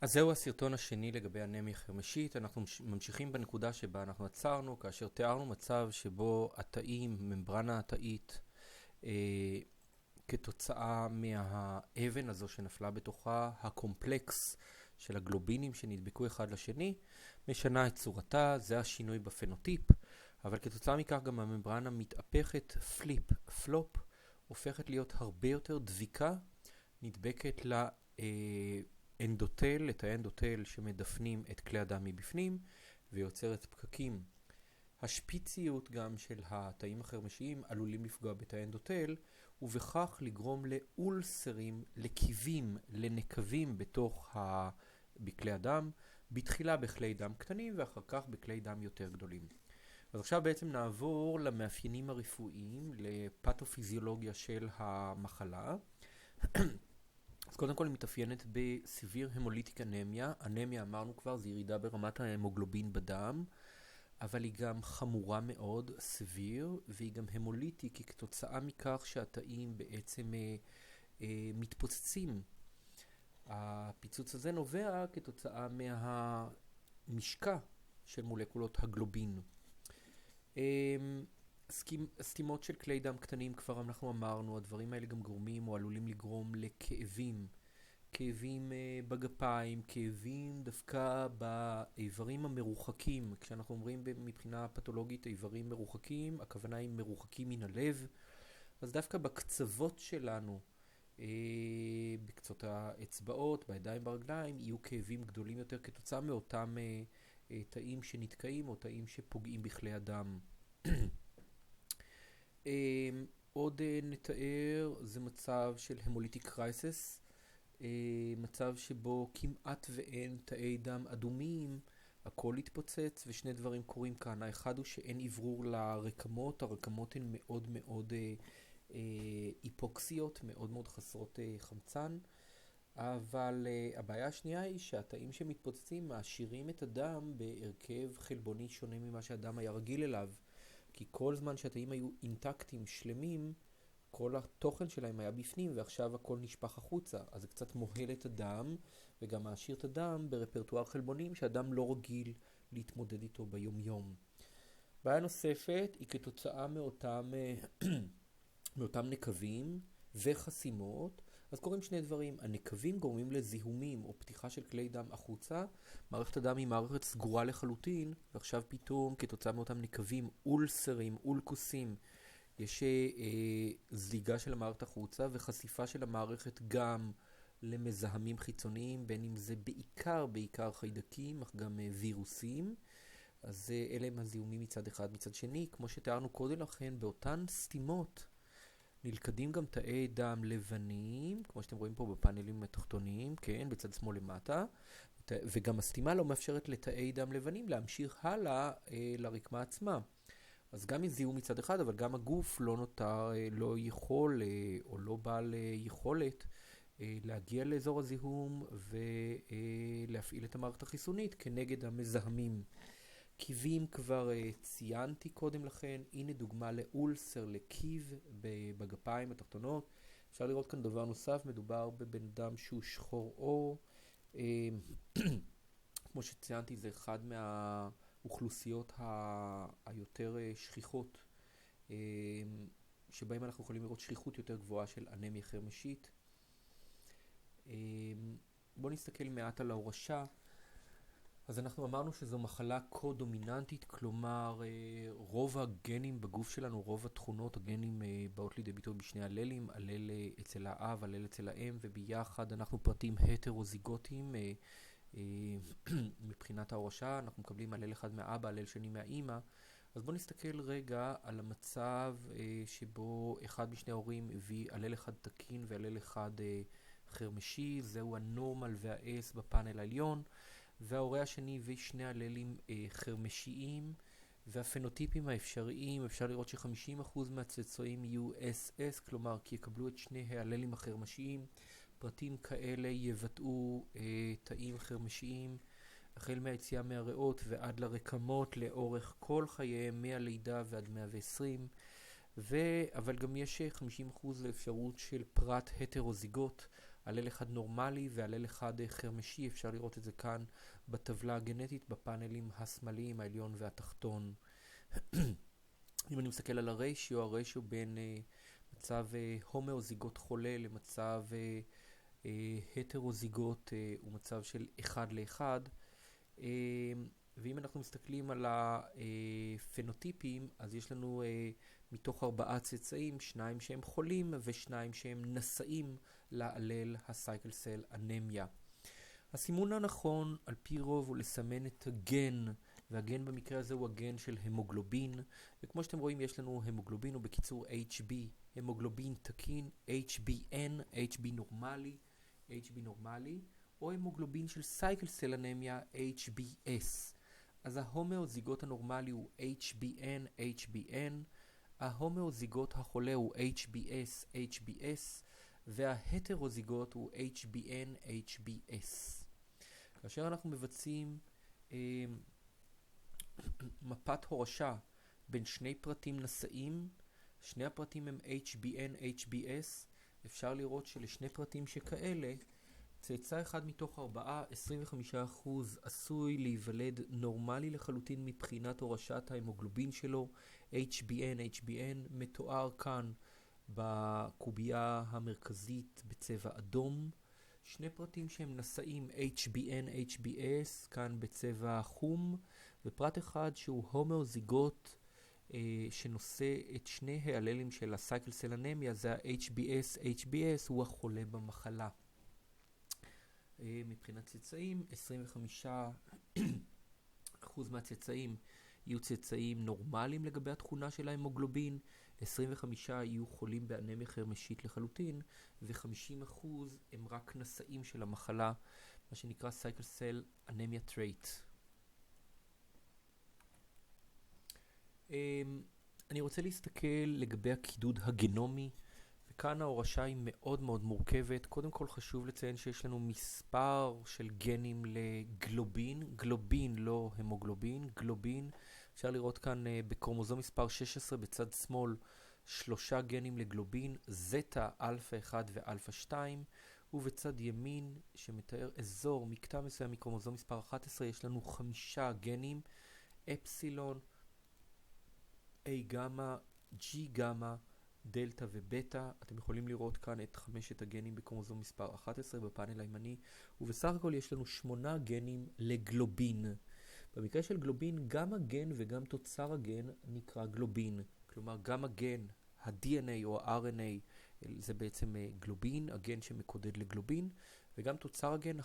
אז זהו הסרטון השני לגבי אנמיה חרמשית. אנחנו ממשיכים בנקודה שבה אנחנו עצרנו, כאשר תיארנו מצב שבו התאים, ממברנה התאית, כתוצאה מהאבן הזו שנפלה בתוכה, הקומפלקס של הגלובינים שנדבקו אחד לשני, משנה את צורתה, זה השינוי בפנוטיפ, אבל כתוצאה מכך גם הממברנה מתהפכת, פלופ, הופכת להיות הרבה יותר דביקה, נדבקת לאנדוטל, את האנדוטל שמדפנים את כלי הדם מבפנים, ויוצרת פקקים. השפיציות גם של התאים החרמשיים עלולים לפגוע בתאי אנדוטל, ובכך לגרום לאולסרים, לקיבים, לנקבים בכלי הדם, בתחילה בכלי דם קטנים ואחר כך בכלי דם יותר גדולים. אז עכשיו בעצם נעבור למאפיינים הרפואיים, לפתופיזיולוגיה של המחלה. אז קודם כל היא מתאפיינת בסיביר המוליטיק אנמיה. אנמיה, אמרנו כבר, זה ירידה ברמת ההמוגלובין בדם, אבל היא גם חמורה מאוד, סביר, והיא גם המוליטית, כי כתוצאה מכך שהתאים בעצם מתפוצצים. הפיצוץ הזה נובע כתוצאה מהמשקע של מולקולות הגלובין. סתימות של כלי דם קטנים, כבר אנחנו אמרנו, הדברים האלה גם גורמים או עלולים לגרום לכאבים. כאבים בגפיים, כאבים דווקא באיברים המרוחקים. כשאנחנו אומרים מבחינה פתולוגית איברים מרוחקים, הכוונה היא מרוחקים מן הלב. אז דווקא בקצוות שלנו, בקצות האצבעות, בידיים, ברגליים, יהיו כאבים גדולים יותר כתוצאה מאותם תאים שנתקעים או תאים שפוגעים בכלי הדם. עוד נתאר, זה מצב של המוליטיק קרייסיס, מצב שבו כמעט ואין תאי דם אדומים, הכל התפוצץ, ושני דברים קורים כאן. האחד הוא שאין עברור לרקמות, הרקמות הן מאוד מאוד היפוקסיות, מאוד מאוד חסרות חמצן, אבל הבעיה השנייה היא שהתאים שמתפוצצים מעשירים את הדם בהרכב חלבוני שונה ממה שהדם היה רגיל אליו, כי כל זמן שהתאים היו אינטקטים, שלמים, כל התוכן שלהם היה בפנים, ועכשיו הכל נשפך החוצה. אז זה קצת מוהל את הדם, וגם מעשיר את הדם ברפרטואר חלבונים שהאדם לא רגיל להתמודד איתו ביום-יום. בעיה נוספת היא כתוצאה מאותם נקבים וחסימות. אז קוראים שני דברים. הנקבים גורמים לזיהומים או פתיחה של כלי דם החוצה. מערכת הדם היא מערכת סגורה לחלוטין, ועכשיו פתאום כתוצאה מאותם נקבים, אולסרים, אולקוסים, יש זליגה של המערכת החוצה וחשיפה של המערכת גם למזהמים חיצוניים, בין אם זה בעיקר חיידקים, אך גם וירוסים. אז אלה הם הזיהומים מצד אחד. מצד שני, כמו שתיארנו קודם לכן, באותן סתימות נלכדים גם תאי דם לבנים, כמו שאתם רואים פה בפאנלים התחתוניים, כן, בצד שמאל למטה, וגם הסתימה לא מאפשרת לתאי דם לבנים להמשיך הלאה לרקמה עצמה. אז גם זיהום מצד אחד, אבל גם הגוף לא יכול או לא בעל יכולת להגיע לאזור הזיהום ולהפעיל את המערכת החיסונית כנגד המזהמים. קיבים כבר ציינתי קודם לכן, הנה דוגמה לאולסר, לקיב בגפיים התחתונות. אפשר לראות כאן דבר נוסף, מדובר בבן אדם שהוא שחור עור. כמו שציינתי, זה אחד מהאוכלוסיות היותר שכיחות, שבהם אנחנו יכולים לראות שכיחות יותר גבוהה של אנמיה חרמשית. בואו נסתכל מעט על ההורשה. אז אנחנו אמרנו שזו מחלה קו-דומיננטית, כלומר רוב הגנים בגוף שלנו, רוב התכונות, הגנים באות לידי ביטוי בשני הללים, הלל אצל האב, הלל אצל האם, וביחד אנחנו פרטים הטרוזיגוטיים. מבחינת ההורשה אנחנו מקבלים הלל אחד מהאבא, הלל שני מהאימא. אז בואו נסתכל רגע על המצב שבו אחד משני ההורים הביא הלל אחד תקין והלל אחד חרמשי, זהו הנורמל והאס בפאנל העליון. וההורה השני הביא שני הללים חרמשיים, והפנוטיפים האפשריים, אפשר לראות ש50% מהצאצאים יהיו SS, כלומר כי יקבלו את שני ההללים החרמשיים. פרטים כאלה יבטאו תאים חרמשיים החל מהיציאה מהריאות ועד לרקמות לאורך כל חייהם, מהלידה ועד 120. אבל גם יש 50% לאפשרות של פרט הטרוזיגוט, הלל אחד נורמלי והלל אחד חרמשי, אפשר לראות את זה כאן בטבלה הגנטית בפאנלים השמאליים, העליון והתחתון. אם אני מסתכל על הריישיו בין מצב הומאוזיגוט חולה למצב הטרוזיגוט הוא מצב של 1:1. ואם אנחנו מסתכלים על הפנוטיפים, אז יש לנו מתוך 4 צאצאים, 2 שהם חולים ו2 שהם נשאים להלל הסייקל סל אנמיה. הסימון הנכון על פי רוב הוא לסמן את הגן, והגן במקרה הזה הוא הגן של המוגלובין, וכמו שאתם רואים יש לנו המוגלובין הוא בקיצור HB, המוגלובין תקין, HB נורמלי, או המוגלובין של סייקל סל אנמיה HBS. אז ההומאוזיגוט הנורמלי הוא HBN, ההומאוזיגוט החולה הוא HBS, וההטרוזיגוט הוא HBS. כאשר אנחנו מבצעים מפת הורשה בין שני פרטים נשאים, שני הפרטים הם HBS, אפשר לראות שלשני פרטים שכאלה, צאצא אחד מתוך 4, 25% עשוי להיוולד נורמלי לחלוטין מבחינת הורשת ההמוגלובין שלו, HBN מתואר כאן בקובייה המרכזית בצבע אדום. שני פרטים שהם נשאים HBS כאן בצבע חום, ופרט אחד שהוא הומאוזיגוט שנושא את שני ההללים של הסייקל סל אנמיה, זה ה-HBS, הוא החולה במחלה. מבחינת צאצאים, 25% מהצאצאים יהיו צאצאים נורמליים לגבי התכונה של ההמוגלובין, 25 יהיו חולים באנמיה חרמשית לחלוטין, ו50% הם רק נשאים של המחלה, מה שנקרא סייקל סל אנמיה טרייט. אני רוצה להסתכל לגבי הקידוד הגנומי, וכאן ההורשה היא מאוד מאוד מורכבת. קודם כל חשוב לציין שיש לנו מספר של גנים לגלובין, לא המוגלובין, גלובין. אפשר לראות כאן בקרומוזום מספר 16 בצד שמאל 3 גנים לגלובין, זטה, אלפא 1 ואלפא 2, ובצד ימין שמתאר אזור, מקטע מסוים מקרומוזום מספר 11, יש לנו 5 גנים, אפסילון, A גמא, G גמא, דלטה ובטא. אתם יכולים לראות כאן את 5 הגנים בקרומוזום מספר 11 בפאנל הימני, ובסך הכל יש לנו 8 גנים לגלובין. במקרה של גלובין, גם הגן וגם תוצר הגן נקרא גלובין. כלומר, גם הגן, ה-DNA או ה-RNA, זה בעצם גלובין, הגן שמקודד לגלובין, וגם תוצר הגן,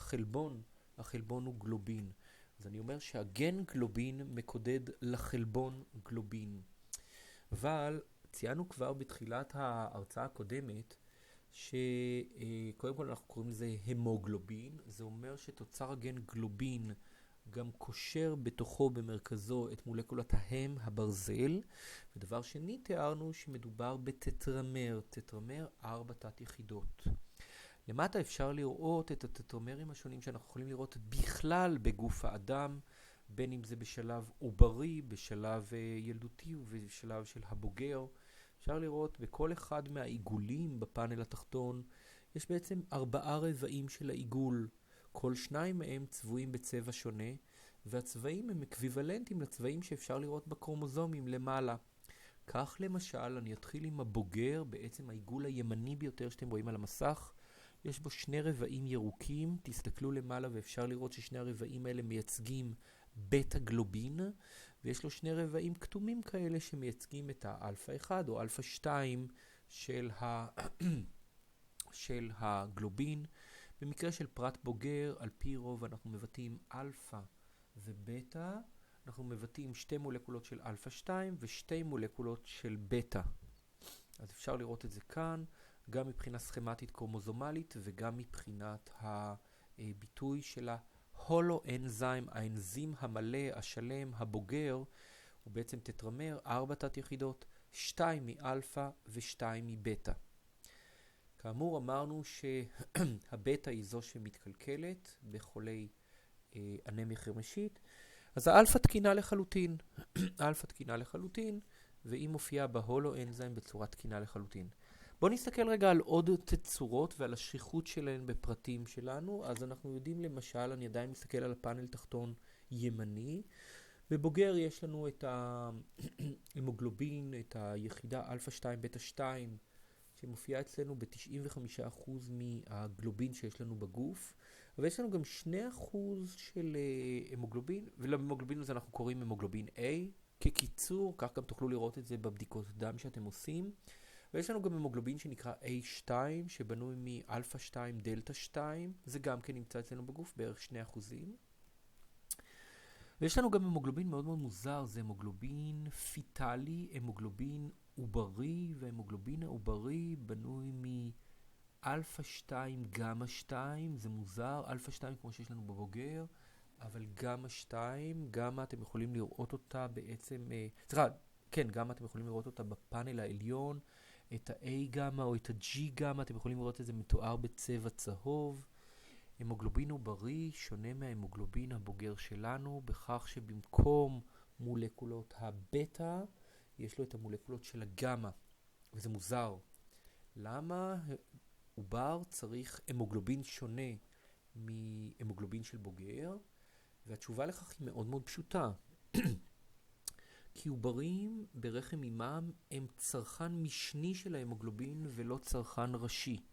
החלבון הוא גלובין. אז אני אומר שהגן גלובין מקודד לחלבון גלובין. אבל ציינו כבר בתחילת ההרצאה הקודמת, שקודם כל אנחנו קוראים לזה המוגלובין, זה אומר שתוצר הגן גלובין גם קושר בתוכו במרכזו את מולקולת ההם, הברזל, ודבר שני תיארנו שמדובר בטטרמר, 4 תת יחידות. למטה אפשר לראות את הטטרמרים השונים שאנחנו יכולים לראות בכלל בגוף האדם, בין אם זה בשלב עוברי, בשלב ילדותי ובשלב של הבוגר. אפשר לראות בכל אחד מהעיגולים בפאנל התחתון, יש בעצם 4 רבעים של העיגול. כל 2 מהם צבועים בצבע שונה, והצבעים הם אקוויוולנטיים לצבעים שאפשר לראות בקרומוזומים למעלה. כך למשל, אני אתחיל עם הבוגר, בעצם העיגול הימני ביותר שאתם רואים על המסך. יש בו 2 רבעים ירוקים, תסתכלו למעלה ואפשר לראות ששני הרבעים האלה מייצגים בטא גלובין, ויש לו 2 רבעים כתומים כאלה שמייצגים את האלפא 1 או אלפא 2 של הגלובין. במקרה של פרט בוגר, על פי רוב אנחנו מבטאים אלפא ובטא, אנחנו מבטאים 2 מולקולות של אלפא 2 ו2 מולקולות של בטא. אז אפשר לראות את זה כאן, גם מבחינה סכמטית קרומוזומלית וגם מבחינת הביטוי של ההולו-אנזיים, האנזים המלא, השלם, הבוגר, הוא בעצם טטרמר, 4 תת יחידות, 2 מאלפא ו2 מבטא. כאמור אמרנו שהבטא היא זו שמתקלקלת בחולי אנמיה חרמשית, אז האלפא תקינה לחלוטין, והיא מופיעה בהולו-אנזיים בצורה תקינה לחלוטין. בואו נסתכל רגע על עוד תצורות ועל השכיחות שלהן בפרטים שלנו. אז אנחנו יודעים למשל, אני עדיין מסתכל על הפאנל תחתון ימני. בבוגר יש לנו את ההמוגלובין, את היחידה אלפא 2 בטא 2, שמופיעה אצלנו ב-95% מהגלובין שיש לנו בגוף. אבל יש לנו גם 2% של המוגלובין, ולהמוגלובין הזה אנחנו קוראים המוגלובין A. כקיצור, כך גם תוכלו לראות את זה בבדיקות דם שאתם עושים. ויש לנו גם המוגלובין שנקרא A2, שבנוי מאלפא 2 דלתא 2, זה גם כן נמצא אצלנו בגוף, בערך 2%. ויש לנו גם המוגלובין מאוד מאוד מוזר, זה המוגלובין פיטלי, המוגלובין עוברי, והמוגלובין העוברי בנוי מאלפא 2 גמא 2, זה מוזר, אלפא 2 כמו שיש לנו בבוגר, אבל גמא 2, גמא אתם יכולים לראות אותה בעצם, גמא אתם יכולים לראות אותה בפאנל העליון, את ה-A גמא או את ה-G גמא, אתם יכולים לראות את זה מתואר בצבע צהוב. המוגלובין עוברי שונה מההמוגלובין הבוגר שלנו, בכך שבמקום מולקולות הבטא, יש לו את המולקולות של הגמא, וזה מוזר. למה עובר צריך המוגלובין שונה מהמוגלובין של בוגר? והתשובה לכך היא מאוד מאוד פשוטה. כי עוברים ברחם אימם הם צרכן משני של ההמוגלובין ולא צרכן ראשי.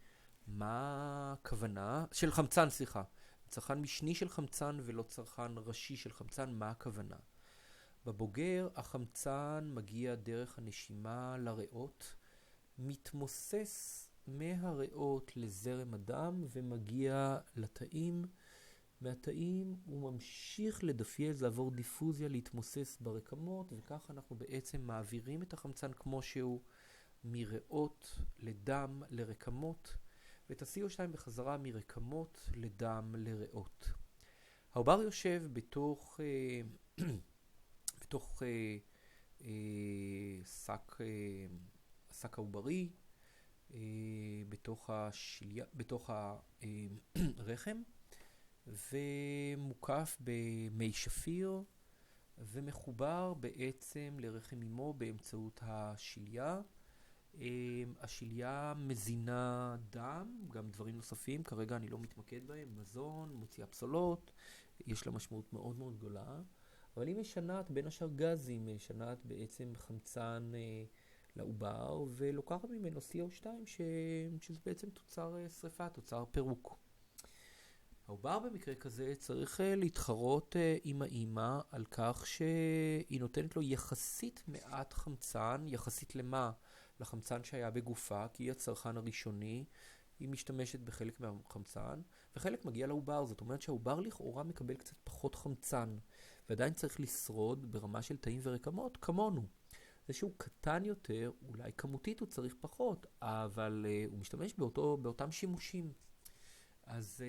מה הכוונה? של חמצן, סליחה. צרכן משני של חמצן ולא צרכן ראשי של חמצן, מה הכוונה? בבוגר החמצן מגיע דרך הנשימה לריאות, מתמוסס מהריאות לזרם הדם ומגיע לתאים. מהתאים הוא ממשיך לדפייז, לעבור דיפוזיה, להתמוסס ברקמות, וכך אנחנו בעצם מעבירים את החמצן כמו שהוא מריאות לדם לרקמות, ואת ה-CO2 בחזרה מרקמות לדם לריאות. העובר יושב בתוך שק העוברי, בתוך הרחם, ומוקף במי שפיר, ומחובר בעצם לרחם אימו באמצעות השליה. השליה מזינה דם, גם דברים נוספים, כרגע אני לא מתמקד בהם, מזון, מוציאה פסולות, יש לה משמעות מאוד מאוד גדולה. אבל היא משנת בין השאר גזים, משנת בעצם חמצן לעובר, ולוקחת ממנו CO2 שזה בעצם תוצר שריפה, תוצר פירוק. העובר במקרה כזה צריך להתחרות עם האמא על כך שהיא נותנת לו יחסית מעט חמצן, יחסית למה? לחמצן שהיה בגופה, כי היא הצרכן הראשוני, היא משתמשת בחלק מהחמצן, וחלק מגיע לעובר, זאת אומרת שהעובר לכאורה מקבל קצת פחות חמצן, ועדיין צריך לשרוד ברמה של תאים ורקמות כמונו. זה שהוא קטן יותר, אולי כמותית הוא צריך פחות, אבל הוא משתמש באותם שימושים. אז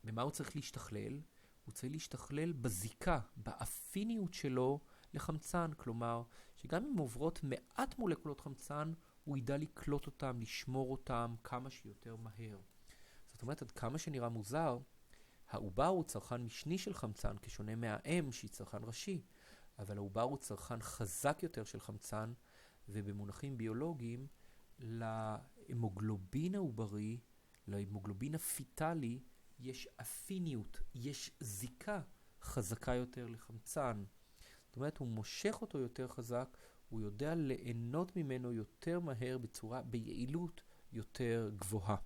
במה הוא צריך להשתכלל? הוא צריך להשתכלל בזיקה, באפיניות שלו לחמצן, כלומר שגם אם עוברות מעט מולקולות חמצן, הוא ידע לקלוט אותם, לשמור אותם כמה שיותר מהר. זאת אומרת, עד כמה שנראה מוזר, העובר הוא צרכן משני של חמצן, כשונה מהאם שהיא צרכן ראשי, אבל העובר הוא צרכן חזק יותר של חמצן, ובמונחים ביולוגיים, להמוגלובין העוברי, להמוגלובין הפיטלי, יש אפיניות, יש זיקה חזקה יותר לחמצן. זאת אומרת, הוא מושך אותו יותר חזק, הוא יודע ליהנות ממנו יותר מהר ביעילות יותר גבוהה.